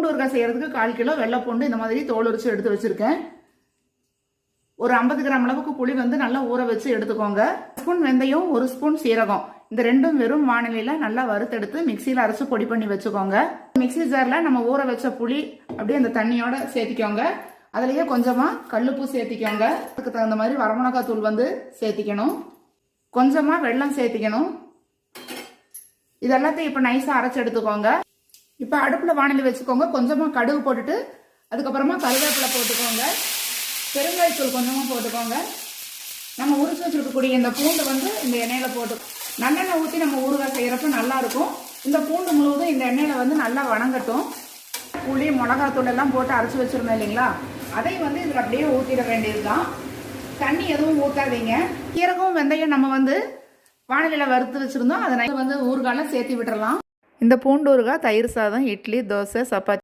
பூண்டு ஊறுகாய் செய்யறதுக்கு 1/4 கிலோ வெள்ளை பூண்டு இந்த மாதிரி தோல் உரிச்சு எடுத்து வச்சிருக்கேன். ஒரு 50 கிராம் அளவுக்கு புளி வந்து நல்லா ஊற வச்சு எடுத்துக்கோங்க. 1 ஸ்பூன் வெந்தயம், 1 ஸ்பூன் சீரகம், இந்த ரெண்டும் வெறும் வாணலியில நல்லா வறுத்தெடுத்து மிக்சியில அரைச்சு பொடி பண்ணி வச்சுக்கோங்க. மிக்சி ஜார்ல நம்ம ஊற வச்ச புளி அப்படியே அந்த தண்ணியோட சேர்த்திக்கோங்க. அதுலயே கொஞ்சமா கல்லுப்பு சேர்த்திக்கோங்க. அதுக்கு தகுந்த மாதிரி வரமிளகாய் தூள் வந்து சேர்த்திக்கணும். கொஞ்சமா வெல்லம் சேர்த்திக்கணும். இதெல்லாத்தையும் இப்ப நைஸா அரைச்சு எடுத்துக்கோங்க. இப்ப அடுப்புல வாணலி வச்சுக்கோங்க. கொஞ்சமா கடுகு போட்டுட்டு அதுக்கப்புறமா கருவேப்பிலை போட்டுக்கோங்க. பெருங்காயத்தூள் கொஞ்சமா போட்டுக்கோங்க. நம்ம உரிச்சு வச்சிருக்கக்கூடிய இந்த பூண்டு வந்து இந்த எண்ணெயில போட்டு நல்லெண்ணெய் ஊற்றி நம்ம ஊறுகாய் செய்யறப்ப நல்லா இருக்கும். இந்த பூண்டு முழுவதும் இந்த எண்ணெயில வந்து நல்லா வணங்கட்டும். புளி, மிளகாத்தூள் எல்லாம் போட்டு அரைச்சு வச்சிருந்தோம் இல்லைங்களா, அதை வந்து இதுல அப்படியே ஊற்றிட வேண்டியதுதான். தண்ணி எதுவும் ஊற்றாதீங்க. சீரகம், வெந்தயம் நம்ம வந்து வாணலியில வறுத்து வச்சிருந்தோம். அதை வந்து ஊறுகாய்ல சேர்த்து விட்டுறலாம். இந்த பூண்டு ஊறுகாய் தயிர் சாதம், இட்லி, தோசை, சப்பாத்தி